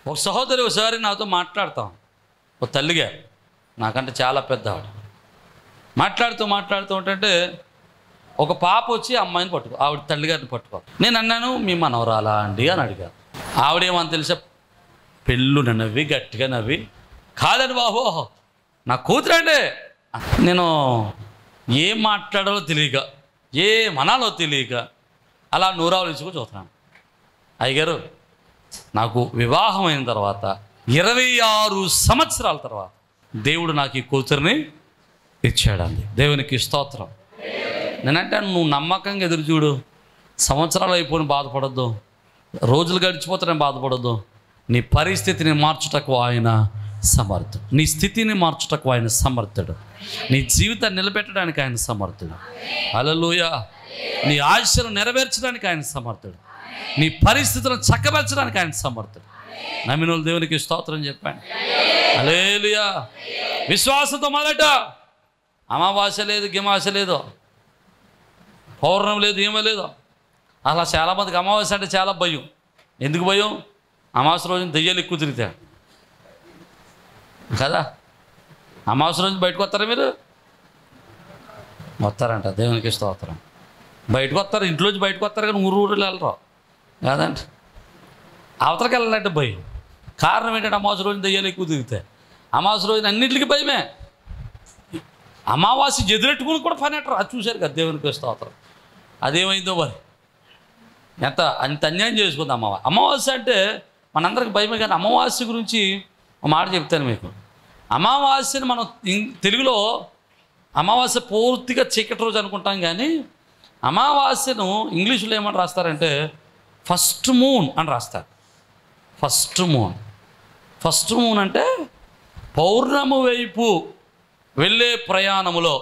ఒక సహోదరి ఒకసారి నాతో మాట్లాడతాం, ఒక తల్లిగా నాకంటే చాలా పెద్ద ఆవిడ. మాట్లాడుతూ ఉంటే ఒక పాప వచ్చి అమ్మాయిని ఆవిడ తల్లిగారిని పట్టుకో. నేను అన్నాను, మీ మనవరాలా అండి అని అడిగాను. ఆవిడేమని తెలిసా, పెళ్ళున నవ్వి గట్టిగా నవ్వి, కాదని బాబు నా కూతురండి. నేను ఏం మాట్లాడాలో తెలియక, ఏమనాలో తెలియక అలా నూరాలు ఇచ్చుకు చూస్తున్నాను. అయ్యగారు, నాకు వివాహం అయిన తర్వాత 26 సంవత్సరాల తర్వాత దేవుడు నాకు ఈ కూతురిని ఇచ్చాడండి. దేవునికి స్తోత్రం. నేనంటే నువ్వు నమ్మకంగా ఎదురు చూడు, సంవత్సరాలు అయిపోయిన బాధపడద్దు, రోజులు గడిచిపోతానని బాధపడద్దు. నీ పరిస్థితిని మార్చుటకు ఆయన సమర్థుడు, నీ స్థితిని మార్చుటకు ఆయన సమర్థుడు, నీ జీవితాన్ని నిలబెట్టడానికి ఆయన సమర్థుడు. హల్లెలూయా. నీ ఆశను నెరవేర్చడానికి ఆయన సమర్థుడు, నీ పరిస్థితులను చక్కబెట్టడానికి ఆయన సమర్థుడు. నమ్మినోళ్ళు దేవునికి స్తోత్రం చెప్పండి. హల్లెలూయా. విశ్వాసంతో మొదట అమావాస్య లేదు, గిమావాస్య లేదు, పౌర్ణమి లేదు, ఏమీ లేదు. అలా చాలామందికి అమావాస్య అంటే చాలా భయం. ఎందుకు భయం? అమావాస్య రోజున దెయ్యాలు ఎక్కువ తిరుగుతాయి కదా. అమావాస్య రోజు బయటకు వస్తారా మీరు? వస్తారంట. దేవునికి స్తోత్రం. బయటకు వస్తారు, ఇంట్లోంచి బయటకు వస్తారు, కానీ ఊరు వెళ్ళరు కాదండి. అవతలకి వెళ్ళాలంటే భయం. కారణం ఏంటంటే అమావాస్య రోజున దెయ్యాలు ఎక్కువ తిరుగుతాయి. అమావాస్య రోజున అన్నింటికి భయమే. అమావాస్య ఎదురెట్టుకుని కూడా పని అంటారు. అది చూశారు కదా. దేవునికి స్తోత్రం. అదేమైందో మరి, అంత అన్యాయం చేసుకుంది అమావాస్య అంటే మనందరికి భయమే. కానీ అమావాస్య గురించి ఒక మాట చెప్తాను మీకు. అమావాస్యని మనం తెలుగులో అమావాస్య పూర్తిగా చీకటి రోజు అనుకుంటాం, కానీ అమావాస్యను ఇంగ్లీషులో ఏమని రాస్తారంటే ఫస్ట్ మూన్ అని రాస్తారు. ఫస్ట్ మూన్ అంటే పౌర్ణమి వైపు వెళ్ళే ప్రయాణములో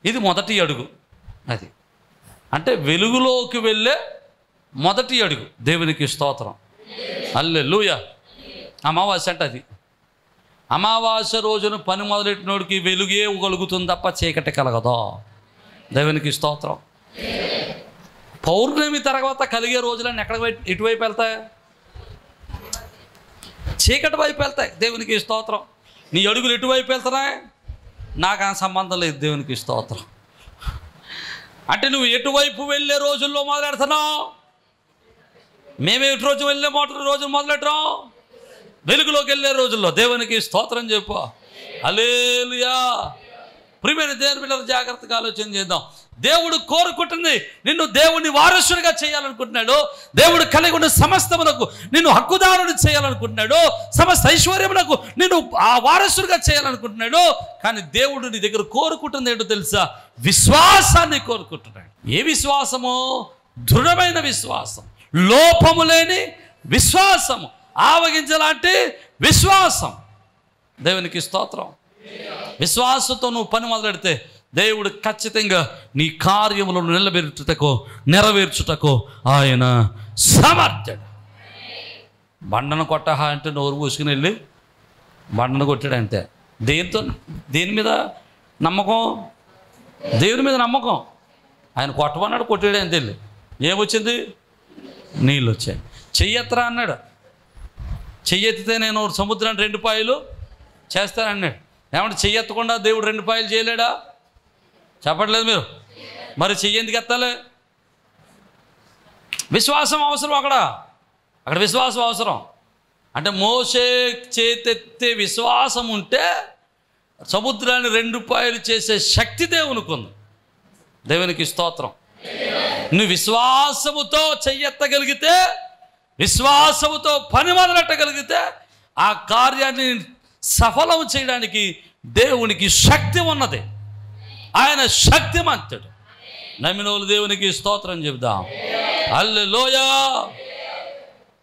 ఇది మొదటి అడుగు. అది అంటే వెలుగులోకి వెళ్ళే మొదటి అడుగు. దేవునికి స్తోత్రం. హల్లెలూయా. అమావాస్య అంటే అది. అమావాస్య రోజున పని మొదలెట్టినోడికి వెలుగే కలుగుతుంది తప్ప చీకటి కలగదు. దేవునికి స్తోత్రం. పౌర్ణమి తర్వాత కలిగే రోజులన్నీ ఎటువైపు వెళ్తాయి? చీకటి వైపు వెళ్తాయి. దేవునికి స్తోత్రం. నీ అడుగులు ఎటువైపు వెళ్తున్నాయి? నాకు ఆ సంబంధం లేదు. దేవునికి స్తోత్రం. అంటే నువ్వు ఎటువైపు వెళ్ళే రోజుల్లో మొదలెడుతున్నావు? మేమే ఎటు రోజు వెళ్ళే రోజు మొదలెట్టాం? వెలుగులోకి వెళ్ళే రోజుల్లో. దేవునికి స్తోత్రం చెప్పు. హల్లెలూయా. ప్రియమైన దేవుని బిడ్డలు, జాగ్రత్తగా ఆలోచన చేద్దాం. దేవుడు కోరుకుంటుంది నిన్ను దేవుని వారసుడిగా చేయాలనుకుంటున్నాడు. దేవుడు కలిగి ఉన్న సమస్తమునకు నిన్ను హక్కుదారుని చేయాలనుకుంటున్నాడు. సమస్త ఐశ్వర్యమునకు నిన్ను ఆ వారసుడిగా చేయాలనుకుంటున్నాడు. కానీ దేవుడు నీ దగ్గర కోరుకుంటుంది ఏంటో తెలుసా? విశ్వాసాన్ని కోరుకుంటున్నాడు. ఏ విశ్వాసము? దృఢమైన విశ్వాసం, లోపము లేని విశ్వాసము, ఆవగింజలాంటి విశ్వాసం. దేవునికి స్తోత్రం. విశ్వాసంతో నువ్వు పని మొదలెడితే దేవుడు ఖచ్చితంగా నీ కార్యములను నెరవేర్చుటకు ఆయన సమర్థుడు. బండను కొట్టహా అంటే నోరు పూసుకుని వెళ్ళి బండను కొట్టాడు అంతే. దేని మీద నమ్మకం? దేవుని మీద నమ్మకం. ఆయన కొట్టమన్నాడు, కొట్టాడు అంతే. వెళ్ళి ఏమొచ్చింది? నీళ్ళు వచ్చాయి. చెయ్యెత్తరా అన్నాడు. చెయ్యెత్తితే నేను సముద్రాన్ని 2 పాయలు చేస్తానన్నాడు. ఏమంటే చెయ్యెత్తకుండా దేవుడు 2 పాయలు చేయలేడా? చెప్పట్లేదు మీరు. మరి చెయ్యి ఎందుకు ఎత్తాలి? విశ్వాసం అవసరం. అక్కడ విశ్వాసం అవసరం. అంటే మోషే చేతెత్తే విశ్వాసం ఉంటే సముద్రాన్ని 2 పాయలు చేసే శక్తి దేవునికి ఉంది. దేవునికి స్తోత్రం. నువ్వు విశ్వాసముతో చెయ్యెత్తగలిగితే, విశ్వాసముతో పని మొదలెట్టగలిగితే ఆ కార్యాన్ని సఫలం చేయడానికి దేవునికి శక్తి ఉన్నది. ఆయన శక్తిమంతుడు. నమ్మినోళ్ళు దేవునికి స్తోత్రం చెబుదాం. హల్లెలూయా.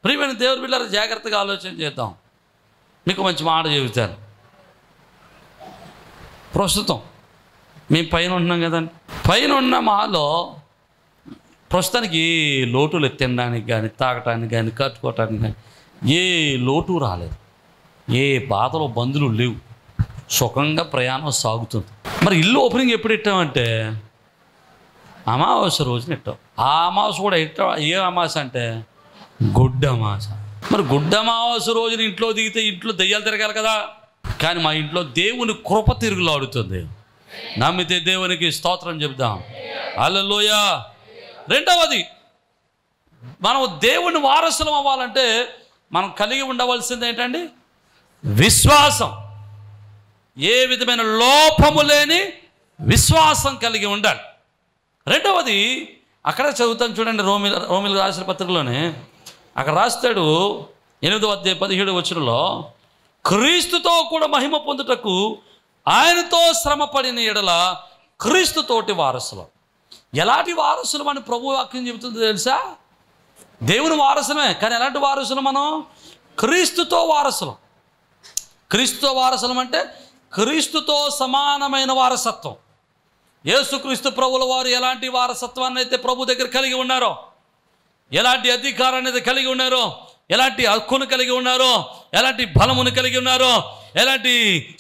ప్రియమైన దేవుని బిడ్డలారా, జాగ్రత్తగా ఆలోచన చేద్దాం. మీకు మంచి మాట చెబుతాను. ప్రస్తుతం మేము పైన ఉంటున్నాం కదండి. పైన ఉన్న మాలో ప్రస్తుతానికి ఏ లోటులు తినడానికి కానీ, తాగటానికి కానీ, కట్టుకోవటానికి కానీ ఏ లోటు రాలేదు. ఏ బాధలు బంధులు లేవు. సుఖంగా ప్రయాణం సాగుతుంది. మరి ఇల్లు ఓపెనింగ్ ఎప్పుడు ఇట్టామంటే అమావాస్య రోజున ఇట్టాం. ఆ అమావాస్య కూడా ఇట్టాం. ఏ అమావాస్య అంటే గుడ్డ అమావాస్య. మరి గుడ్డ అమావాస్య రోజున ఇంట్లో దిగితే ఇంట్లో దెయ్యాలు తిరగాలి కదా. కానీ మా ఇంట్లో దేవుని కృప తిరుగులాడుతుంది. నమ్మితే దేవునికి స్తోత్రం చెప్దాం. హల్లెలూయా. రెండవది, మనం దేవుని వారసులం అవ్వాలంటే మనం కలిగి ఉండవలసింది ఏంటండి? విశ్వాసం. ఏ విధమైన లోపము లేని విశ్వాసం కలిగి ఉండాలి. రెండవది, అక్కడ చదువుతాను చూడండి, రోమిలకు రాసిన పత్రికలోనే అక్కడ రాస్తాడు 8వ అధ్యాయం 17వ వచనంలో, క్రీస్తుతో కూడా మహిమ పొందుటకు ఆయనతో శ్రమపడిన ఎడల క్రీస్తుతోటి వారసులం. ఎలాంటి వారసులం అని ప్రభు వాక్యం చెబుతుంది తెలుసా? దేవుని వారసులమే, కానీ ఎలాంటి వారసులం మనం? క్రీస్తుతో వారసులం. క్రీస్తుతో వారసులం అంటే క్రీస్తుతో సమానమైన వారసత్వం. యేసుక్రీస్తు ప్రభుల వారు ఎలాంటి వారసత్వాన్ని అయితే ప్రభు దగ్గర కలిగి ఉన్నారో, ఎలాంటి అధికారాన్ని అయితే కలిగి ఉన్నారో, ఎలాంటి హక్కును కలిగి ఉన్నారో, ఎలాంటి బలమును కలిగి ఉన్నారో, ఎలాంటి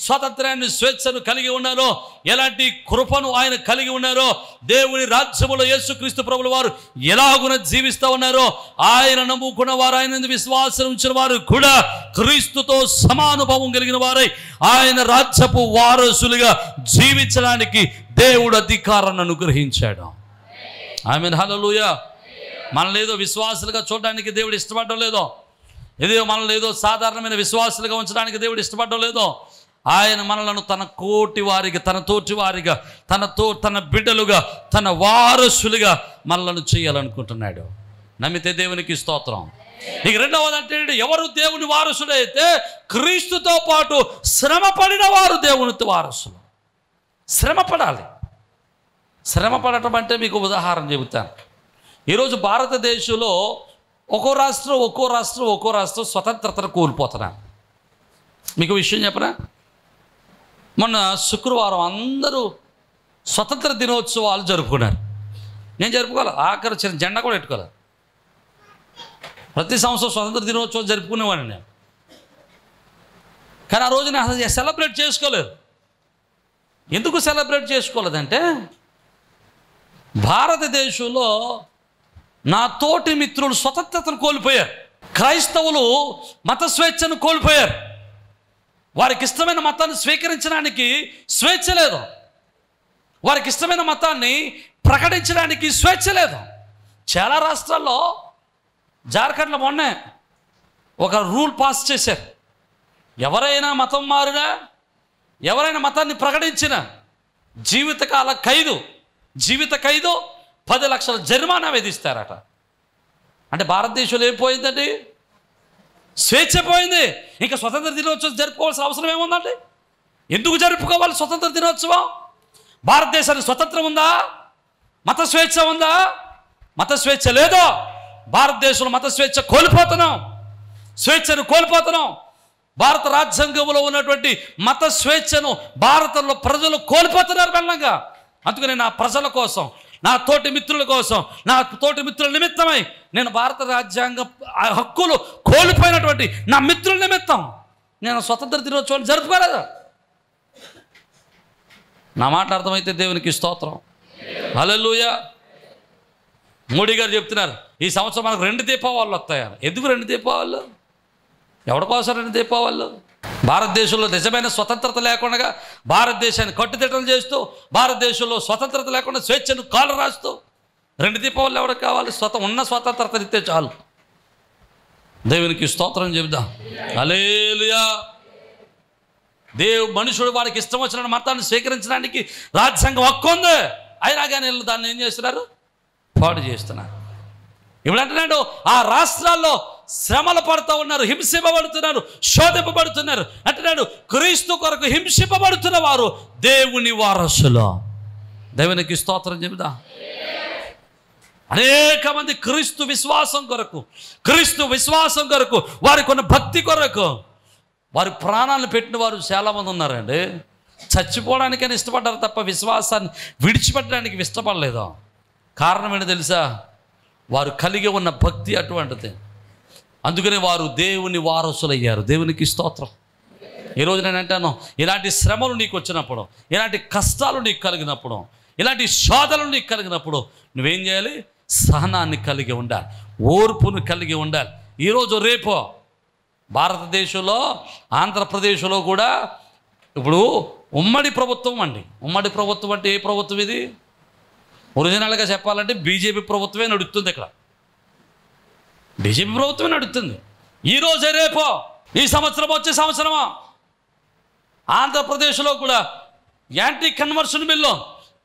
స్వాతంత్ర్యాన్ని స్వేచ్ఛను కలిగి ఉన్నారో, ఎలాంటి కృపను ఆయన కలిగి ఉన్నారో, దేవుని రాజ్యములో యేసుక్రీస్తు ప్రభుల వారు ఎలాగున జీవిస్తూ ఉన్నారో, ఆయన నమ్ముకున్న వారు, ఆయన విశ్వాసం ఉంచిన వారు కూడా క్రీస్తుతో సమానుభవం కలిగిన వారై ఆయన రాజ్యపు వారసులుగా జీవించడానికి దేవుడు అధికారాన్ని అనుగ్రహించాడు. ఆమేన్. హల్లెలూయా. మనల్ని ఏదో విశ్వాసులుగా చూడడానికి దేవుడు ఇష్టపడడం లేదో, ఏదో మనల్ని ఏదో సాధారణమైన విశ్వాసులుగా ఉంచడానికి దేవుడు ఇష్టపడడం లేదో. ఆయన మనలను తన కోటి వారిగా, తన తోటి వారిగా, తన బిడ్డలుగా, తన వారసులుగా మనలను చేయాలనుకుంటున్నాడు. నమ్మితే దేవునికి స్తోత్రం. ఇక రెండవది అంటే, ఎవరు దేవుని వారసుడైతే క్రీస్తుతో పాటు శ్రమ పడిన వారు దేవుని వారసులు. శ్రమ పడాలి. శ్రమ పడటం అంటే మీకు ఉదాహరణ చెబుతాను. ఈరోజు భారతదేశంలో ఒక్కో రాష్ట్రం స్వతంత్రతను కోల్పోతున్నారు. మీకు విషయం చెప్పనా? మొన్న శుక్రవారం అందరూ స్వతంత్ర దినోత్సవాలు జరుపుకున్నారు. నేను జరుపుకోవాలి, ఆఖరి చిన్న జెండా కూడా పెట్టుకోవాలి. ప్రతి సంవత్సరం స్వతంత్ర దినోత్సవం జరుపుకునేవాడిని నేను. కానీ ఆ రోజు నేను అసలు సెలబ్రేట్ చేసుకోలేదు. ఎందుకు సెలబ్రేట్ చేసుకోలేదంటే, భారతదేశంలో నా తోటి మిత్రులు స్వతంత్రతను కోల్పోయారు. క్రైస్తవులు మత స్వేచ్ఛను కోల్పోయారు. వారికి ఇష్టమైన మతాన్ని స్వీకరించడానికి స్వేచ్ఛ లేదు. వారికి ఇష్టమైన మతాన్ని ప్రకటించడానికి స్వేచ్ఛ లేదు. చాలా రాష్ట్రాల్లో, జార్ఖండ్లో మొన్నే ఒక రూల్ పాస్ చేశారు. ఎవరైనా మతం మారినా, ఎవరైనా మతాన్ని ప్రకటించినా జీవిత ఖైదు 10 లక్షల జరిమానా విధిస్తారట. అంటే భారతదేశంలో ఏం పోయిందండి? స్వేచ్ఛ పోయింది. ఇంకా స్వతంత్ర దినోత్సవం జరుపుకోవాల్సిన అవసరం ఏముందండి? ఎందుకు జరుపుకోవాలి స్వతంత్ర దినోత్సవం? భారతదేశానికి స్వతంత్రం ఉందా? మత స్వేచ్ఛ ఉందా? మత స్వేచ్ఛ లేదో. భారతదేశంలో మత స్వేచ్ఛ స్వేచ్ఛను కోల్పోతున్నాం. భారత రాజ్యాంగంలో ఉన్నటువంటి మత స్వేచ్ఛను భారతంలో ప్రజలు కోల్పోతున్నారు బలంగా. అందుకని నా ప్రజల కోసం, నా తోటి మిత్రుల కోసం, నా తోటి మిత్రుల నిమిత్తమై నేను భారత రాజ్యాంగ హక్కులు కోల్పోయినటువంటి నా మిత్రుల నిమిత్తం నేను స్వతంత్ర దినోత్సవాలు జరుపుకోలేదు. నా మాట అర్థమైతే దేవునికి స్తోత్రం. హల్లెలూయా. మోడీ గారు చెప్తున్నారు, ఈ సంవత్సరం మనకు 2 దీపావళులు వస్తాయని. ఎందుకు 2 దీపావళులు? ఎవరి కోసం 2 దీపావళులు? భారతదేశంలో నిజమైన స్వతంత్రత లేకుండా భారతదేశాన్ని కట్టుదిట్టలు చేస్తూ, భారతదేశంలో స్వతంత్రత లేకుండా స్వేచ్ఛను కాలు రాస్తూ 2 దీపావళులు ఎవరికి కావాలి? ఉన్న స్వతంత్రత ఇస్తే చాలు. దేవునికి స్తోత్రం చెబుదాం. హల్లెలూయా. మనుషుడు వాడికి ఇష్టం వచ్చిన మతాన్ని స్వీకరించడానికి రాజ్యాంగం హక్కు ఉంది. అయినా కానీ దాన్ని ఏం చేస్తున్నారు? పాడు చేస్తున్నారు. ఇప్పుడు అంటున్నాడు, ఆ రాష్ట్రాల్లో శ్రమలు పడుతూ ఉన్నారు, హింసింపబడుతున్నారు, శోధింపబడుతున్నారు. అంటున్నాడు, క్రీస్తు కొరకు హింసింపబడుతున్న వారు దేవుని వారసులు. దేవునికి స్తోత్రం చెబుదా. అనేక మంది క్రీస్తు విశ్వాసం కొరకు వారికి ఉన్న భక్తి కొరకు వారి ప్రాణాలను పెట్టిన వారు చాలామంది ఉన్నారండి. చచ్చిపోవడానికైనా ఇష్టపడ్డారు తప్ప విశ్వాసాన్ని విడిచిపెట్టడానికి ఇష్టపడలేదు. కారణం ఏంటో తెలుసా? వారు కలిగి ఉన్న భక్తి అటువంటిది. అందుకని వారు దేవుని వారసులయ్యారు. దేవునికి స్తోత్రం. ఈరోజు నేను అంటాను, ఇలాంటి శ్రమలు నీకు వచ్చినప్పుడు, ఇలాంటి కష్టాలు నీకు కలిగినప్పుడు, ఇలాంటి శోధనలు నీకు కలిగినప్పుడు నువ్వేం చేయాలి? సహనాన్ని కలిగి ఉండాలి, ఓర్పును కలిగి ఉండాలి. ఈరోజు రేపో భారతదేశంలో ఆంధ్రప్రదేశ్లో కూడా ఇప్పుడు ఉమ్మడి ప్రభుత్వం అండి. ఉమ్మడి ప్రభుత్వం అంటే ఏ ప్రభుత్వం ఇది? ఒరిజినల్గా చెప్పాలంటే బీజేపీ ప్రభుత్వమే నడుస్తుంది. ఇక్కడ బీజేపీ ప్రభుత్వమే నడుస్తుంది. ఈరోజే రేపో ఈ సంవత్సరం వచ్చే సంవత్సరమా ఆంధ్రప్రదేశ్లో కూడా యాంటీ కన్వర్షన్ బిల్లు,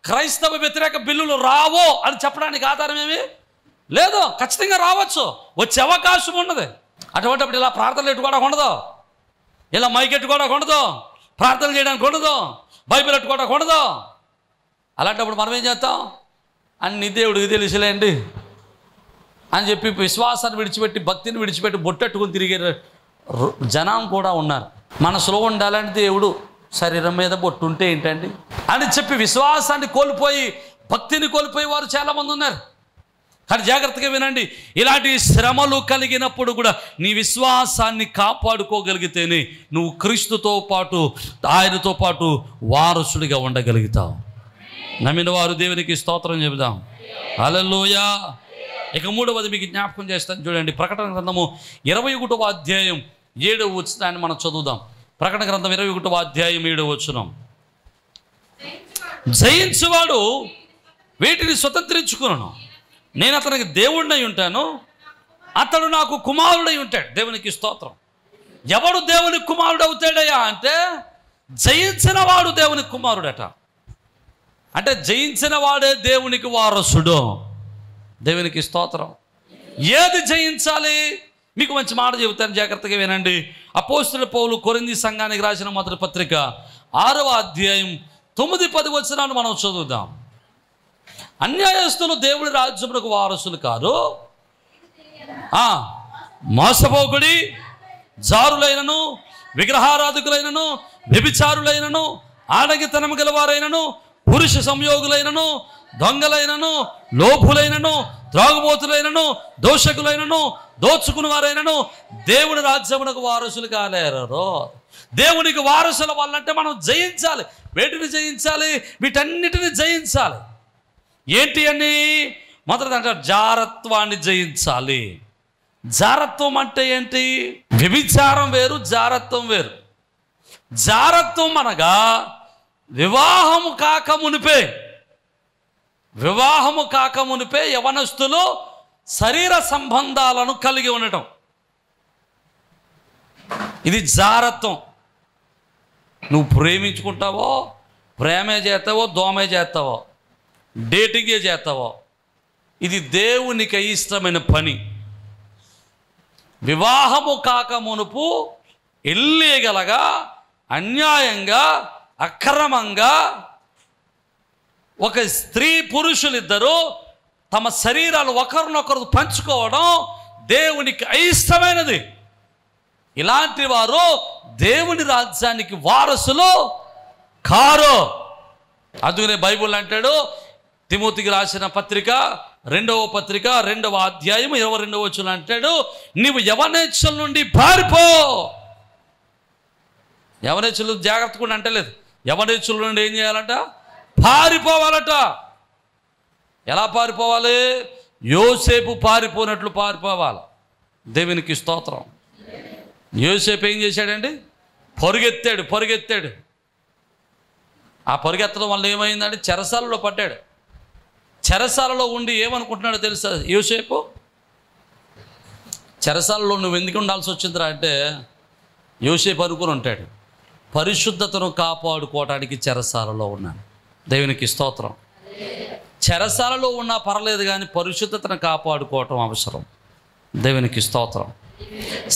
క్రైస్తవ వ్యతిరేక బిల్లులు రావో అని చెప్పడానికి ఆధారం ఏమీ లేదు. ఖచ్చితంగా రావచ్చు, వచ్చే అవకాశం ఉన్నది. అటువంటిప్పుడు ఇలా ప్రార్థనలు ఎట్టుకోవడానికి ఉండదు, ఇలా మైక్ ఎట్టుకోవడానికి ఉండదు, ప్రార్థన చేయడానికి ఉండదు, బైబిల్ ఎట్టుకోవడానికి ఉండదు. అలాంటప్పుడు మనం ఏం చేస్తాం? అన్ని దేవుడికి తెలిసిలేండి అని చెప్పి విశ్వాసాన్ని విడిచిపెట్టి, భక్తిని విడిచిపెట్టి బొట్టెట్టుకుని తిరిగే జనం కూడా ఉన్నారు. మనసులో ఉండాలంటే దేవుడు శరీరం మీద బొట్టు ఉంటే ఏంటండి అని చెప్పి విశ్వాసాన్ని కోల్పోయి, భక్తిని కోల్పోయి వారు చాలామంది ఉన్నారు. కానీ జాగ్రత్తగా వినండి, ఇలాంటి శ్రమలు కలిగినప్పుడు కూడా నీ విశ్వాసాన్ని కాపాడుకోగలిగితేనే నువ్వు క్రీస్తుతో పాటు, ఆయనతో పాటు వారసుడిగా ఉండగలుగుతావు. నమ్మిన వారు దేవునికి స్తోత్రం చెబుదాం. హల్లెలూయా. ఇక మూడవది మీకు జ్ఞాపకం చేస్తాను చూడండి. ప్రకటన గ్రంథము 21వ అధ్యాయం 7వ వచనాన్ని మనం చదువుదాం. ప్రకటన గ్రంథం 21వ అధ్యాయం 7వ వచనం. జయించువాడు వీటిని స్వతంత్రించుకున్నాను, నేను అతనికి దేవుడినై ఉంటాను, అతడు నాకు కుమారుడై ఉంటాడు. దేవునికి స్తోత్రం. ఎవడు దేవుని కుమారుడు అవుతాడయ్యా అంటే జయించిన వాడు దేవుని కుమారుడట. అంటే జయించిన వాడే దేవునికి వారసుడు. దేవునికి స్తోత్రం. ఏది జయించాలి? మీకు మంచి మాట చెబుతాను, జాగ్రత్తగా వినండి. అపోస్తలుడైన పౌలు కొరింథీ సంఘానికి రాసిన మొదటి పత్రిక 6వ అధ్యాయం 9-10 వచనాలు మనం చదువుదాం. అన్యాయస్తులు దేవుని రాజ్యమునకు వారసులు కాదు, మోసపోకుడి, జారులైనను, విగ్రహారాధకులైనను, వ్యభిచారులైనను, ఆడగితనము గలవారైనను, పురుష సంయోగులైనను, దొంగలైనను, లోభులైనను, త్రాగుబోతులైనను, దోషకులైనను, దోచుకుని వారైనను దేవుని రాజ్యమునకు వారసులు కాలేరు. దేవునికి వారసుల వాళ్ళంటే మనం జయించాలి. వేటిని జయించాలి? వీటన్నిటిని జయించాలి. ఏంటి అని? మొదటిదంటే జారత్వాన్ని జయించాలి. జారత్వం అంటే ఏంటి? వ్యభిచారం వేరు, జారత్వం వేరు. జారత్వం అనగా వివాహము కాకమునిపే యవనస్తులు శరీర సంబంధాలను కలిగి ఉండటం, ఇది జారత్వం. నువ్వు ప్రేమించుకుంటావో, ప్రేమే చేస్తావో, దోమే చేస్తావో, డేటింగే చేస్తావో, ఇది దేవునికి అయిష్టమైన పని. వివాహము కాక మునుపు ఇల్లీగల్గా, అన్యాయంగా, అక్రమంగా ఒక స్త్రీ పురుషులిద్దరూ తమ శరీరాలు ఒకరినొకరు పంచుకోవడం దేవునికి అయిష్టమైనది. ఇలాంటి వారు దేవుని రాజ్యానికి వారసులు కారు. అందుకనే బైబిల్ అంటాడు, తిమోతికి రాసిన పత్రిక 2వ పత్రిక 2వ అధ్యాయం 22వ వచనం అంటాడు, నీవు యవనేచ్ఛల నుండి పారిపో. యవనేచ్ఛలు జాగ్రత్తగా అంటలేదు, యవనేచ్ఛల నుండి ఏం చేయాలంట? పారిపోవాలట. ఎలా పారిపోవాలి? యోసేపు పారిపోయినట్లు పారిపోవాలి. దేవునికి స్తోత్రం. యోసేపు ఏం చేశాడండి? పరిగెత్తాడు. ఆ పరిగెత్తడం వల్ల ఏమైందంటే చెరసాలలో పడ్డాడు. చెరసాలలో ఉండి ఏమనుకుంటున్నాడో తెలుసా యోసేపు? చెరసాలలో నువ్వు ఎందుకు ఉండాల్సి వచ్చిందిరా అంటే యోసేపు అనుకుని ఉంటాడు, పరిశుద్ధతను కాపాడుకోవడానికి చెరసాలలో ఉన్నాను. దేవునికి స్తోత్రం. చెరసాలలో ఉన్నా పర్లేదు కానీ పరిశుద్ధతను కాపాడుకోవటం అవసరం. దేవునికి స్తోత్రం.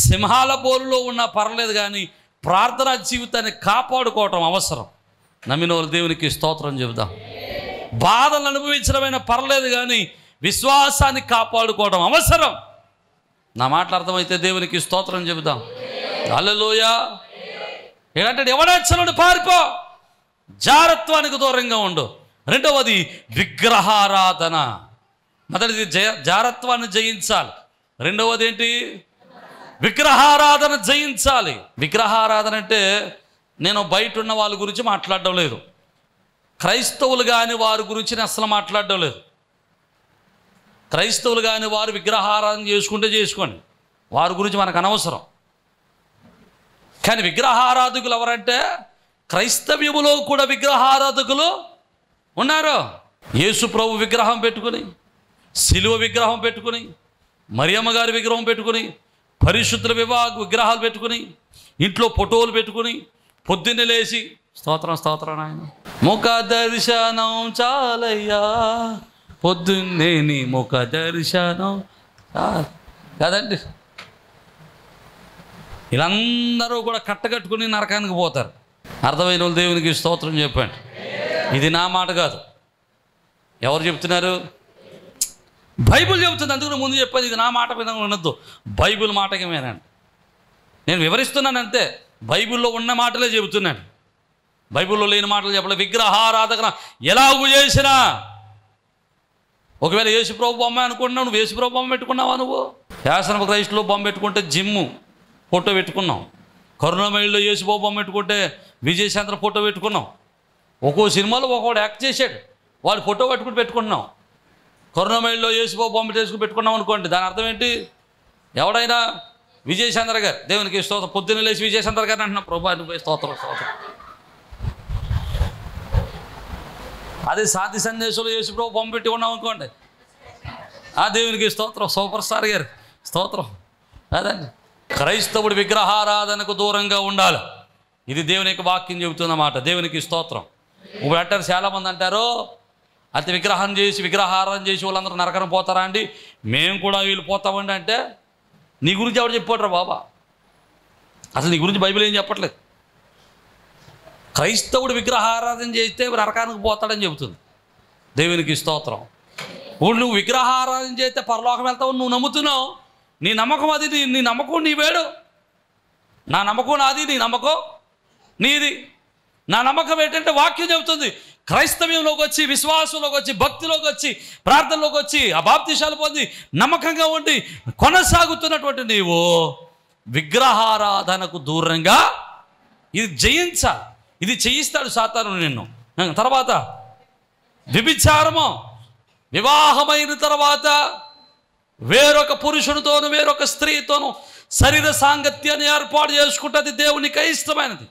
సింహాల బోలులో ఉన్నా పర్లేదు కానీ ప్రార్థనా జీవితాన్ని కాపాడుకోవటం అవసరం. నమ్మిన వాళ్ళు దేవునికి స్తోత్రం చెబుదాం. బాధలు అనుభవించడమైనా పర్లేదు కానీ విశ్వాసాన్ని కాపాడుకోవడం అవసరం. నా మాటలు అర్థమైతే దేవునికి స్తోత్రం చెబుదాం. హల్లెలూయా. ఏంటంటే ఎవడెచ్చనుడు పారిపో, జారత్వానికి దూరంగా ఉండు. రెండవది విగ్రహారాధన. మొదటిది జారత్వాన్ని జయించాలి. రెండవది ఏంటి? విగ్రహారాధన జయించాలి. విగ్రహారాధన అంటే నేను బయట ఉన్న వాళ్ళ గురించి మాట్లాడడం లేదు, క్రైస్తవులు కాని వారి గురించి నేను అసలు మాట్లాడడం లేదు. క్రైస్తవులు కాని వారు విగ్రహారాధన చేసుకుంటే చేసుకోండి, వారి గురించి మనకు అనవసరం. కానీ విగ్రహారాధకులు ఎవరంటే క్రైస్తవ్యములో కూడా విగ్రహారాధకులు ఉన్నారు. యేసు ప్రభు విగ్రహం పెట్టుకుని, సిలువ విగ్రహం పెట్టుకుని, మరియమ్మ గారి విగ్రహం పెట్టుకుని, పరిశుద్ధుల విగ్రహాలు పెట్టుకుని, ఇంట్లో ఫోటోలు పెట్టుకుని, పొద్దున్నే లేచి స్తోత్రం స్తోత్రం ఆయన ముఖ దర్శనం చాలయ్యా, పొద్దున్నే నీ ముఖ దర్శనం కదండి. వీళ్ళందరూ కూడా కట్టకట్టుకుని నరకానికి పోతారు. అర్థమైన వాళ్ళు దేవునికి స్తోత్రం చెప్పండి. ఇది నా మాట కాదు. ఎవరు చెప్తున్నారు? బైబిల్ చెబుతుంది. అందుకని ముందు చెప్పేది ఇది నా మాట విధంగా ఉండొద్దు, బైబిల్ మాటకి వినండి. నేను వివరిస్తున్నాను అంతే. బైబిల్లో ఉన్న మాటలే చెబుతున్నాను, బైబిల్లో లేని మాటలు చెప్పలేదు. విగ్రహారాధన ఎలాగూ చేసినా, ఒకవేళ యేసుప్రభు బొమ్మ అనుకుంటున్నావు, నువ్వు యేసుప్రభు బొమ్మ పెట్టుకున్నావా? నువ్వు శాసనపు క్రైస్ట్లో బొమ్మ పెట్టుకుంటే జిమ్ము ఫోటో పెట్టుకున్నాం, కరుణామయుల్లో యేసుప్రభు బొమ్మ పెట్టుకుంటే విజయశాంతి ఫోటో పెట్టుకున్నాం. ఒక్కో సినిమాలో ఒక్కొక్కడు యాక్ట్ చేశాడు, వాడు ఫోటో పెట్టుకుంటున్నాం. కరుణామయుల్లో యేసుప్రభు బొమ్మ చేసుకుని పెట్టుకున్నాం అనుకోండి, దాని అర్థం ఏంటి? ఎవడైనా విజయచంద్ర గారు దేవునికి స్తోత్రం, పొద్దున్న లేచి విజయచంద్ర గారిని అంటున్నాం, ప్రభు నువ్వు స్తోత్రం స్తోత్రం. అదే శాంతి సందేశంలో యేసుప్రభు బొమ్మ పెట్టి ఉన్నాం అనుకోండి, ఆ దేవునికి స్తోత్రం, సూపర్ స్టార్ గారు స్తోత్రం. అదండి, క్రైస్తవుడు విగ్రహారాధనకు దూరంగా ఉండాలి. ఇది దేవుని యొక్క వాక్యం చెబుతున్నమాట. దేవునికి స్తోత్రం. ఇప్పుడు అంటారు, చాలామంది అంటారు, అయితే విగ్రహం చేసి విగ్రహారాధన చేసి వాళ్ళందరూ నరకన పోతారా అండి? మేము కూడా వీళ్ళు పోతామండి. అంటే నీ గురించి ఎవరు చెప్పాడురా బాబా? అసలు నీ గురించి బైబిల్ ఏం చెప్పట్లేదు. క్రైస్తవుడు విగ్రహారాధన చేస్తే నరకానికి పోతాడని చెబుతుంది. దేవునికి స్తోత్రం. ఇప్పుడు నువ్వు విగ్రహారాధన చేస్తే పరలోకం వెళ్తావు నువ్వు నమ్ముతున్నావు. నీ నమ్మకం అది, నీ నమ్మకం నీ వేడు. నా నమ్మకం నాది, నీ నమ్మకం నీది. నా నమ్మకం ఏంటంటే వాక్యం చెబుతుంది, క్రైస్తవ్యంలోకి వచ్చి, విశ్వాసంలోకి వచ్చి, భక్తిలోకి వచ్చి, ప్రార్థనలోకి వచ్చి, ఆ బాప్తిసాలు పొంది నమ్మకంగా ఉండి కొనసాగుతున్నటువంటి నీవు విగ్రహారాధనకు దూరంగా ఇది జయించాలి. ఇది చేయిస్తాడు సాతాను నిన్ను. తర్వాత వ్యభిచారము, వివాహమైన తర్వాత వేరొక పురుషునితోనూ వేరొక స్త్రీతోనూ శరీర సాంగత్యాన్ని ఏర్పాటు చేసుకుంటే దేవునికి అయిష్టమైనది.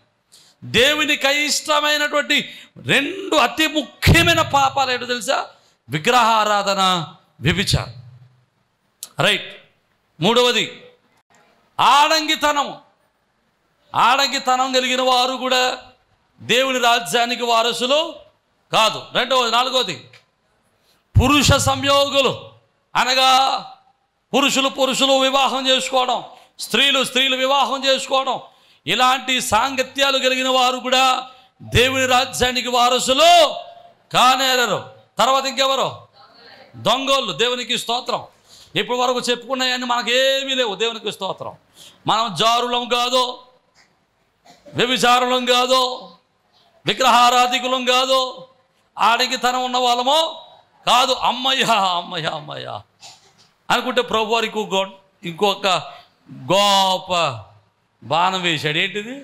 దేవునికి అయిష్టమైనటువంటి రెండు అతి ముఖ్యమైన పాపాలు ఏంటో తెలుసా? విగ్రహారాధన, వ్యభిచారం. రైట్. మూడవది ఆడంగితనము. ఆడంగితనం కలిగిన వారు కూడా దేవుని రాజ్యానికి వారసులు కాదు. రెండవది, నాలుగవది పురుష సంయోగులు, అనగా పురుషులు వివాహం చేసుకోవడం, స్త్రీలు వివాహం చేసుకోవడం, ఇలాంటి సాంగత్యాలు కలిగిన వారు కూడా దేవుని రాజ్యానికి వారసులు కానేరరు. తర్వాత ఇంకెవరు? దొంగోళ్ళు. దేవునికి స్తోత్రం. ఇప్పటి వరకు చెప్పుకున్నాయని మనకేమీ లేవు. దేవునికి స్తోత్రం. మనం జారులం కాదు, వ్యభిచారులం కాదు, విగ్రహారాధికులం కాదు, ఆడంగితనం ఉన్న వాళ్ళమో కాదు. అమ్మయ్య అనుకుంటే ప్రభు వారికి ఇంకొక గొప్ప బాణం వేశాడు. ఏంటిది?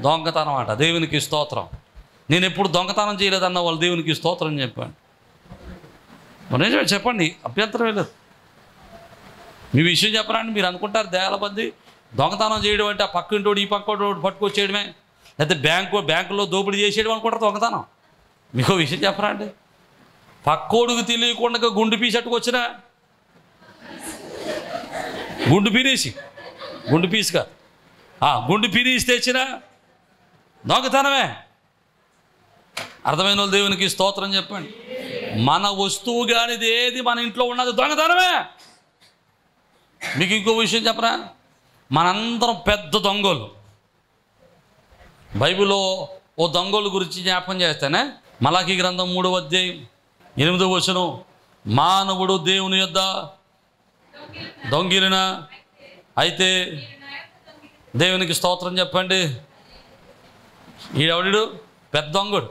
దొంగతనం అంట. దేవునికి స్తోత్రం. నేను ఎప్పుడు దొంగతనం చేయలేదన్న వాళ్ళు దేవునికి స్తోత్రం చెప్పండి. నిజమే చెప్పండి, అభ్యంతరం లేదు. మీ విషయం చెప్పరండి. మీరు అనుకుంటారు దేవాల మంది దొంగతనం చేయడం అంటే ఆ పక్కింటోడు ఈ పక్కోడు పట్టుకొచ్చేయడమే, లేకపోతే బ్యాంకులో దోపిడీ చేసేయడం అనుకుంటారు దొంగతనం. మీకు విషయం చెప్పరండి. పక్కోడుకు తెలియకుండా గుండు పీసట్టుకొచ్చినా, గుండు పీసుగా గుండు పీరీసి తెచ్చినా దొంగతనమే. అర్థమైన వాళ్ళు దేవునికి స్తోత్రం చెప్పండి. మన వస్తువు కానిది ఏది మన ఇంట్లో ఉన్నది దొంగతనమే. మీకు ఇంకో విషయం చెప్పరా? మనందరం పెద్ద దొంగలు. బైబిల్లో ఓ దొంగల గురించి జ్ఞాపకం చేస్తానే. మలాకీ గ్రంథం 3వ అధ్యాయం 8వ వచనం, మానవుడు దేవుని యొద్ద దొంగిలిన అయితే దేవునికి స్తోత్రం చెప్పండి. ఈడెవడు? పెద్ద దొంగడు.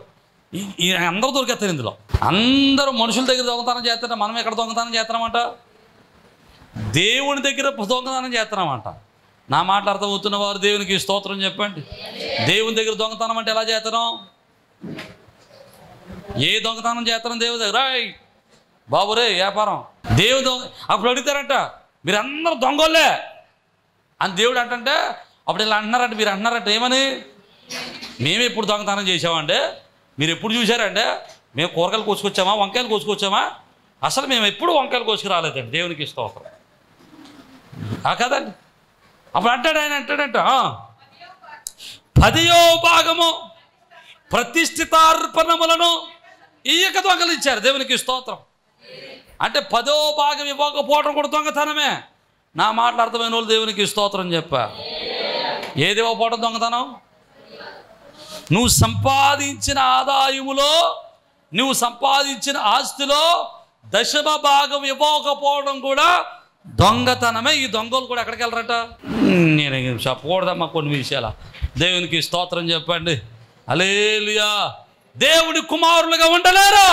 ఈ అందరూ దొరికేస్తారు ఇందులో. అందరూ మనుషుల దగ్గర దొంగతనం చేస్తారంట. మనం ఎక్కడ దొంగతనం చేస్తున్నామంట? దేవుని దగ్గర దొంగతనం చేస్తున్నామంట. నా మాటలు అర్థమవుతున్న వారు దేవునికి స్తోత్రం చెప్పండి. దేవుని దగ్గర దొంగతనం అంటే ఎలా చేస్తున్నాం? ఏ దొంగతనం చేస్తున్నాం దేవుని దగ్గర? బాబు రే వ్యాపారం దేవుడు అప్పుడు అడుగుతారంట, మీరందరూ దొంగోళ్ళే అని దేవుడు అంటే, అప్పుడు ఇలా అంటున్నారంటే మీరు అంటున్నారంటే ఏమని? మేము ఎప్పుడు దొంగతనం చేసామంటే మీరు ఎప్పుడు చూసారంటే మేము కూరగాయలు కోసుకొచ్చామా, వంకాయలు కోసుకొచ్చామా? అసలు మేము ఎప్పుడు వంకాయలు కోసుకు రాలేదండి. దేవునికి స్తోత్రం. కదండి. అప్పుడు అంటాడు ఆయన, అంటాడంట 10వ భాగము ప్రతిష్ఠితార్పణములను ఈయక దొంగలించారు. దేవునికి స్తోత్రం. అంటే 10వ భాగం ఇవ్వకపోవడం కూడా దొంగతనమే. నా మాటలు అర్థమైన వాళ్ళు దేవునికి స్తోత్రం చెప్పా. ఏది ఇవ్వకపోవడం దొంగతనం? నువ్వు సంపాదించిన ఆదాయములో, నువ్వు సంపాదించిన ఆస్తిలో 10వ భాగం ఇవ్వకపోవడం కూడా దొంగతనమే. ఈ దొంగలు కూడా ఎక్కడికి వెళ్ళరట? నేను చెప్పకూడదమ్మా కొన్ని విషయాలు. దేవునికి స్తోత్రం చెప్పండి. హల్లెలూయా. దేవుడి కుమారులుగా ఉండలేరా?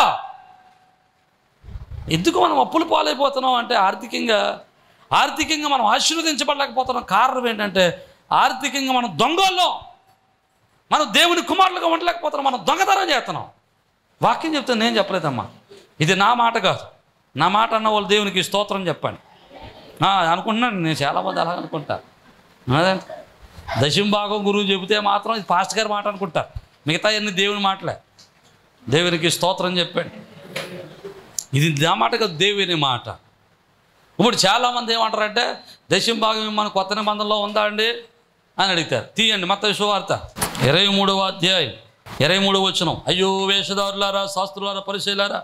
ఎందుకు మనం అప్పులు పాలైపోతున్నాం అంటే ఆర్థికంగా మనం ఆశీర్వదించబడలేకపోతున్నాం. కారణం ఏంటంటే ఆర్థికంగా మనం దొంగల్లో, మనం దేవుని కుమారులుగా ఉండలేకపోతున్నాం. మనం దొంగతనం చేస్తున్నాం. వాక్యం చెప్తాను, నేను చెప్పలేదమ్మా. ఇది నా మాట కాదు. నా మాట అన్న వాళ్ళు దేవునికి స్తోత్రం చెప్పండి. అనుకుంటున్నాను, నేను చాలామంది అలా అనుకుంటారు. అదే 10వ భాగం గురువు చెబితే మాత్రం ఇది పాస్టర్ గారి మాట అనుకుంటారు. మిగతా అన్ని దేవుని మాటలే. దేవునికి స్తోత్రం చెప్పండి. ఇది నా మాట కాదు, దేవుని మాట. ఇప్పుడు చాలామంది ఏమంటారంటే 10వ భాగం మన కొత్త నిబంధనలో ఉందా అండి అని అడుగుతారు. తీయండి మత్తయి సువార్త 23వ అధ్యాయం 23వ వచనం. అయ్యో వేషధారులారా, శాస్త్రులారా, పరిసయ్యులారా,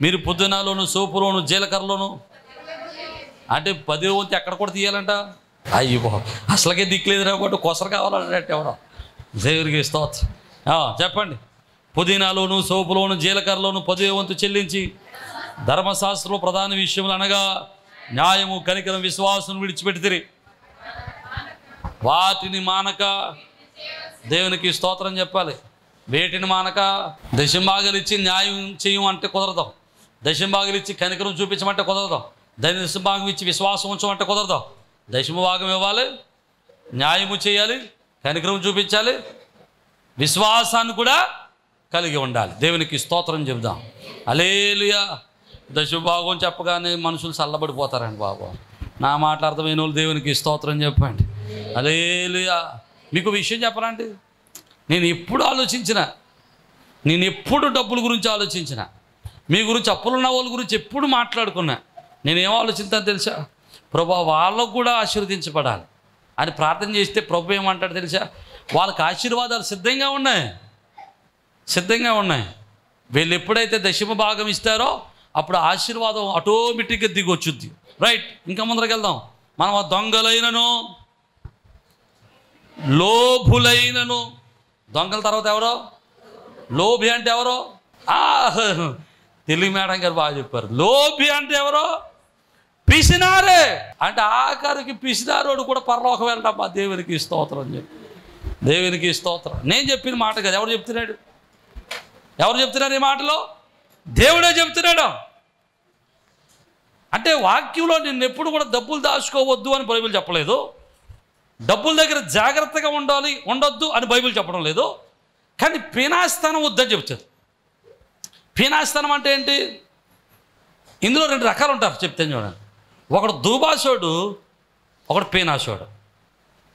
మీరు పుదీనాలోను, సోపులోను, జీలకర్రలోను. అంటే 10వ వంతు ఎక్కడ కూడా తీయాలంట. అయ్యో అసలుకే దిక్కులేదు కాబట్టి కొసరు కావాలంటే ఎవడో. దేవునికి స్తోత్రం. చెప్పండి. పుదీనాలోను, సోపులోను, జీలకర్రలోను 10వ వంతు చెల్లించి ధర్మశాస్త్రంలో ప్రధాన విషయములు అనగా న్యాయము, కనికరం, విశ్వాసం విడిచిపెడితిరి. వాటిని మానక, దేవునికి స్తోత్రం చెప్పాలి, వేటిని మానక 10వ భాగాలు ఇచ్చి న్యాయం చేయమంటే కుదరదు. 10వ భాగాలు ఇచ్చి కనికరం చూపించమంటే కుదరదు. 10వ భాగం ఇచ్చి విశ్వాసం ఉంచమంటే కుదరదు. 10వ భాగం ఇవ్వాలి, న్యాయము చేయాలి, కనికరం చూపించాలి, విశ్వాసాన్ని కూడా కలిగి ఉండాలి. దేవునికి స్తోత్రం చెబుదాం. హల్లెలూయా. 10వ భాగం చెప్పగానే మనుషులు చల్లబడిపోతారండి బాబు. నా మాట అర్థమైన వాళ్ళు దేవునికి స్తోత్రం చెప్పండి. హల్లెలూయా. మీకు విషయం చెప్పాలండి, నేను ఎప్పుడు డబ్బుల గురించి ఆలోచించిన, మీ గురించి అప్పులున్న వాళ్ళ గురించి ఎప్పుడు మాట్లాడుకున్నా. నేనేం ఆలోచిస్తాను తెలుసా? ప్రభు వాళ్ళకు కూడా ఆశీర్వదించబడాలి అని ప్రార్థన చేస్తే ప్రభు ఏమంటాడు తెలుసా? వాళ్ళకి ఆశీర్వాదాలు సిద్ధంగా ఉన్నాయి. వీళ్ళు ఎప్పుడైతే 10వ భాగం ఇస్తారో అప్పుడు ఆశీర్వాదం ఆటోమేటిక్గా దిగొచ్చుద్ది. రైట్. ఇంకా ముందరికి వెళ్దాం. మనం దొంగలైనను, లోభులైనను. దొంగల తర్వాత ఎవరో? లోభి అంటే ఎవరో? తెలుగు మేడం గారు బాగా చెప్పారు. లోభి అంటే ఎవరో? పిసినారే. అంటే ఆఖరికి పిసినారోడు కూడా పరలోకం వెళ్ళటమ్మా. దేవునికి స్తోత్రం చెప్పి. దేవునికి స్తోత్రం. నేను చెప్పిన మాట కదా, ఎవరు చెప్తున్నాడు ఈ మాటలో? దేవుడే చెప్తున్నాడు. అంటే వాక్యంలో నిన్ను ఎప్పుడు కూడా డబ్బులు దాచుకోవద్దు అని బైబిల్ చెప్పలేదు. డబ్బుల దగ్గర జాగ్రత్తగా ఉండొద్దు అని బైబిల్ చెప్పడం లేదు. కానీ పీనాస్థానం వద్దని చెప్తుంది. పీనాస్థానం అంటే ఏంటి? ఇందులో 2 రకాలు ఉంటారు, చెప్తాను చూడండి. ఒకడు దూబాసోడు, ఒకడు పీనాసోడు.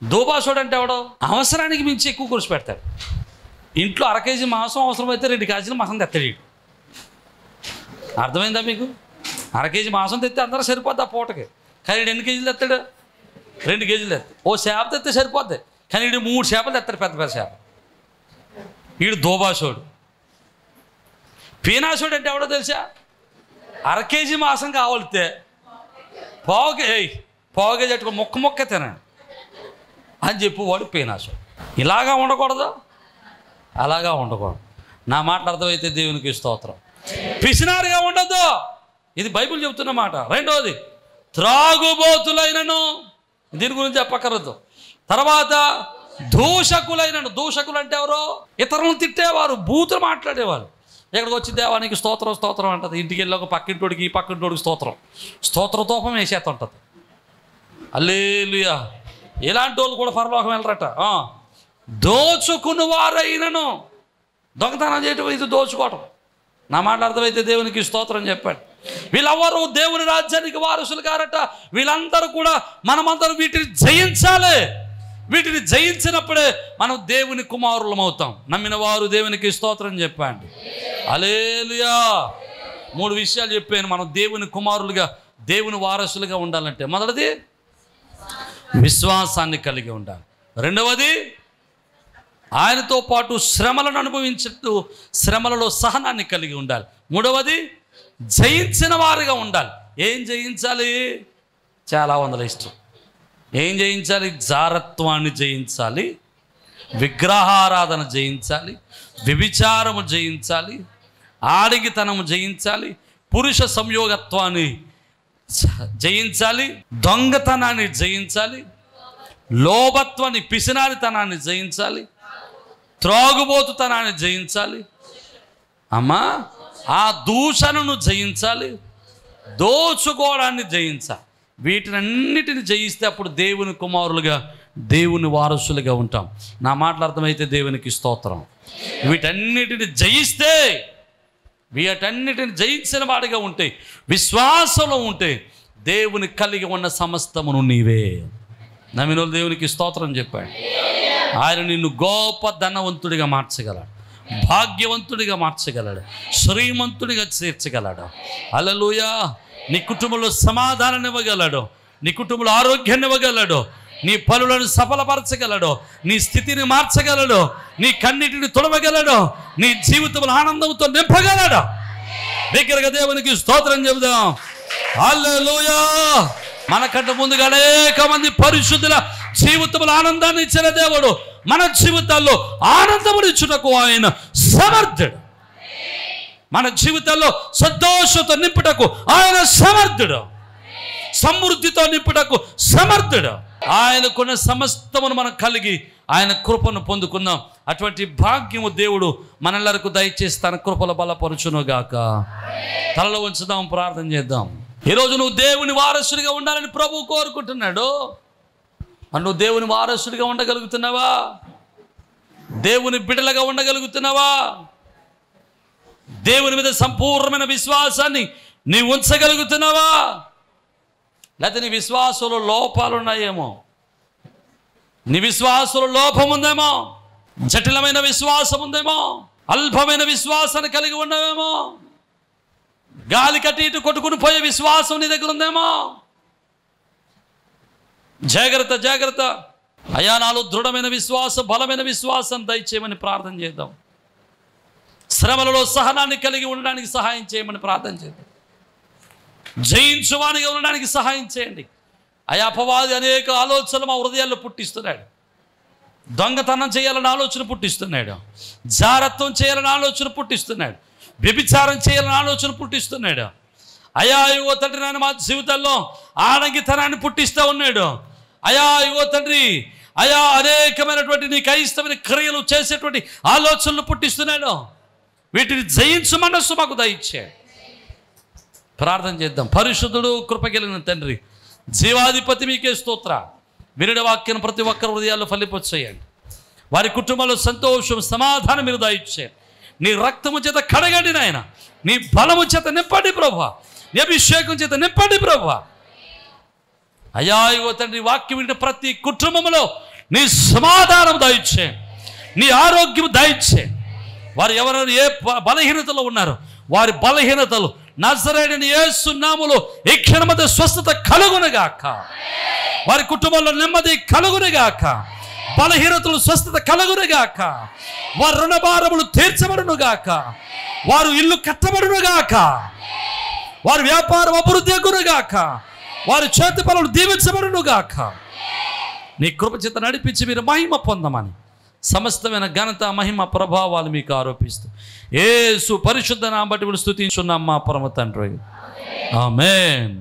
దూబాసోడు అంటే ఎవడో అవసరానికి మించి ఎక్కువ కూర్చి పెడతాడు. ఇంట్లో 1 కేజీ మాంసం అవసరమైతే 2 కేజీలు మాంసం తెస్తాడు. అర్థమైందా మీకు? 1 కేజీ మాంసం తెస్తే అందరూ సరిపోద్ది ఆ పూటకి. కానీ 2 కేజీలు తెస్తాడు, 2 కేజీలు తెస్తాడు. ఓ చేప తెస్తే సరిపోద్ది, కానీ 3 చేపలు తెస్తాడు, పెద్ద చేప. వీడు దోబాసోడు. పీనాసోడు అంటే ఎవడో తెలుసా? 1 కేజీ మాంసం కావాలితే పావు కేజీ అట్టుకుని మొక్క తినండి అని చెప్పువాడు పీనాసోడు. ఇలాగా ఉండకూడదు, అలాగా ఉండకూడదు. నా మాటలు అర్థమైతే దేవునికి స్తోత్రం. పిసినారుగా ఉండద్దు, ఇది బైబిల్ చెబుతున్న మాట. రెండోది త్రాగుబోతులైనను, దీని గురించి చెప్పక్కర్లేదు. తర్వాత దూషకులైనను. దూషకులు అంటే ఎవరో? ఇతరులను తిట్టేవారు, బూతులు మాట్లాడేవారు. ఇక్కడికి వచ్చి దేవానికి స్తోత్రం అంటది. ఇంటికి వెళ్ళి ఒక పక్కింటోడికి ఈ పక్కింటోడికి స్తోత్రతోపం వేసేస్తుంటుంది. హల్లెలూయా. ఇలాంటి వాళ్ళు కూడా పరలోకం వెళ్ళరట. దోచుకుని వారైనను. దొంగతనం చేయటం, ఇది దోచుకోవటం. నా మాట అర్థమైతే దేవునికి స్తోత్రం చెప్పండి. వీళ్ళెవరు దేవుని రాజ్యానికి వారసులు కారట. వీళ్ళందరూ కూడా మనమందరం వీటిని జయించాలి. వీటిని జయించినప్పుడే మనం దేవుని కుమారులం అవుతాం. నమ్మిన వారు దేవునికి స్తోత్రం చెప్పండి. హల్లెలూయా. 3 విషయాలు చెప్పాను. మనం దేవుని కుమారులుగా, దేవుని వారసులుగా ఉండాలంటే మొదటిది విశ్వాసాన్ని కలిగి ఉండాలి. రెండవది ఆయనతో పాటు శ్రమలను అనుభవించుతూ శ్రమలలో సహనాన్ని కలిగి ఉండాలి. మూడవది జయించిన వారుగా ఉండాలి. ఏం జయించాలి? చాలా వందల ఇష్టం. ఏం జయించాలి? జారత్వాన్ని జయించాలి, విగ్రహారాధన జయించాలి, వ్యభిచారము జయించాలి, ఆడిగితనము జయించాలి, పురుష సంయోగత్వాన్ని జయించాలి, దొంగతనాన్ని జయించాలి, లోభత్వాన్ని పిసినారితనాన్ని జయించాలి, త్రాగుబోతుతనాన్ని జయించాలి, అమ్మా ఆ దూషణను జయించాలి, దోచుకోవడాన్ని జయించాలి. వీటినన్నిటిని జయిస్తే అప్పుడు దేవుని కుమారులుగా, దేవుని వారసులుగా ఉంటాం. నా మాటలు అర్థమైతే దేవునికి స్తోత్రం. వీటన్నిటిని జయిస్తే, వీటన్నిటిని జయించిన వాడిగా ఉంటే, విశ్వాసంలో ఉంటే దేవుని కలిగి ఉన్న సమస్తమును నీవే. నమ్మినోళ్ళు దేవునికి స్తోత్రం చెప్పాడు. ఆయన నిన్ను గొప్ప ధనవంతుడిగా మార్చగలడు, భాగ్యవంతుడిగా మార్చగలడు, శ్రీమంతుడిగా చేర్చగలడు. హల్లెలూయా. నీ కుటుంబంలో సమాధానాన్ని ఇవ్వగలడు, నీ కుటుంబంలో ఆరోగ్యాన్ని ఇవ్వగలడు, నీ పనులను సఫలపరచగలడు, నీ స్థితిని మార్చగలడు, నీ కన్నిటిని తొడవగలడు, నీ జీవితంలో ఆనందంతో నింపగలడు. దగ్గరగా దేవునికి స్తోత్రం చెబుదాం. హల్లెలూయా. మనకంటే ముందుగా అనేక మంది పరిశుద్ధుల జీవితంలో ఆనందాన్ని ఇచ్చిన దేవుడు మన జీవితాల్లో ఆనందమునిచ్చుటకు ఆయన సమర్థుడు. మన జీవితాల్లో సంతోషంతో నింపుటకు ఆయన సమర్థుడు, సమృద్ధితో నింపుటకు సమర్థుడు. ఆయనకున్న సమస్తమును మనం కలిగి ఆయన కృపను పొందుకున్నాం. అటువంటి భాగ్యము దేవుడు మనెల్లరకు దయచేసి తన కృపల బలపరుచునుగాక. తలలో ఉంచుదాం, ప్రార్థన చేద్దాం. ఈరోజు నువ్వు దేవుని వారసుడిగా ఉండాలని ప్రభువు కోరుకుంటున్నాడు. నువ్వు దేవుని వారసుడిగా ఉండగలుగుతున్నావా? దేవుని బిడ్డలుగా ఉండగలుగుతున్నావా? దేవుని మీద సంపూర్ణమైన విశ్వాసాన్ని నీవు ఉంచగలుగుతున్నావా? లేకపోతే నీ విశ్వాసంలో లోపాలు ఉన్నాయేమో, నీ విశ్వాసంలో లోపం ఉందేమో, జటిలమైన విశ్వాసం ఉందేమో, అల్పమైన విశ్వాసాన్ని కలిగి ఉండవేమో, గాలి కట్టి ఇటు కొట్టుకుని పోయే విశ్వాసం నీ దగ్గర ఉందేమో. జాగ్రత్త, జాగ్రత్త. అయ్యా, నాలో దృఢమైన విశ్వాసం, బలమైన విశ్వాసం దయచేయమని ప్రార్థన చేద్దాం. శ్రమలలో సహనాన్ని కలిగి ఉండడానికి సహాయం చేయమని ప్రార్థన చేద్దాం. జయించువానిగా ఉండడానికి సహాయం చేయండి. అయ్యా, అపవాది అనేక ఆలోచనలు మా హృదయాల్లో పుట్టిస్తున్నాడు. దొంగతనం చేయాలని ఆలోచన పుట్టిస్తున్నాడు, జారత్వం చేయాలని ఆలోచన పుట్టిస్తున్నాడు, వ్యభిచారం చేయాలని ఆలోచన పుట్టిస్తున్నాడు. అయా యువ తండ్రి, నాయన మా జీవితాల్లో ఆడంగితనాన్ని పుట్టిస్తూ ఉన్నాడు. అయా యువ తండ్రి, అయా అనేకమైనటువంటి నీకు అయిష్టమైన క్రియలు చేసేటువంటి ఆలోచనలు పుట్టిస్తున్నాడు. వీటిని జయించు మనస్సు మాకు దయచే. ప్రార్థన చేద్దాం. పరిశుద్ధుడు, కృపగలిగిన తండ్రి, జీవాధిపతి మీకే స్తోత్ర. వినడి వాక్యం ప్రతి ఒక్కరి హృదయాల్లో ఫలింపచేయండి. వారి కుటుంబంలో సంతోషం, సమాధానం మీరు దయచేయండి. నీ రక్తము చేత కడగండి నాయన, నీ బలము చేత నింపండి ప్రభువా, నీ అభిషేకం చేత నింపండి ప్రభువా. అయ్యా యువ తండ్రి, వాక్యం వింటే ప్రతి కుటుంబంలో నీ సమాధానం దయచేయండి, నీ ఆరోగ్యం దయచేయండి. వారు ఎవరైనా ఏ బలహీనతలో ఉన్నారో వారి బలహీనతలు నజరేయుడైన యేసు నామములో ఈ క్షణమధ్య స్వస్థత కలుగునుగాక. వారి కుటుంబంలో నెమ్మది కలుగునుగాక, బలహీనతలు స్వస్థత కలుగునుగాక, వారి రుణభారములు తీర్చబడునుగాక, వారు ఇల్లు కట్టబడునుగాక, వారి వ్యాపారం అభివృద్ధి అగునుగాక, వారి చేతి పనులు దీవించబడునుగాక. నీ కృపచేత నడిపించి మీరు మహిమ పొందమని సమస్తమైన ఘనత, మహిమ, ప్రభావాలు మీకు ఆరోపిస్తూ యేసు పరిశుద్ధ నామమున బట్టి స్తుతించున్నాం మా పరమ తండ్రి. ఆమేన్.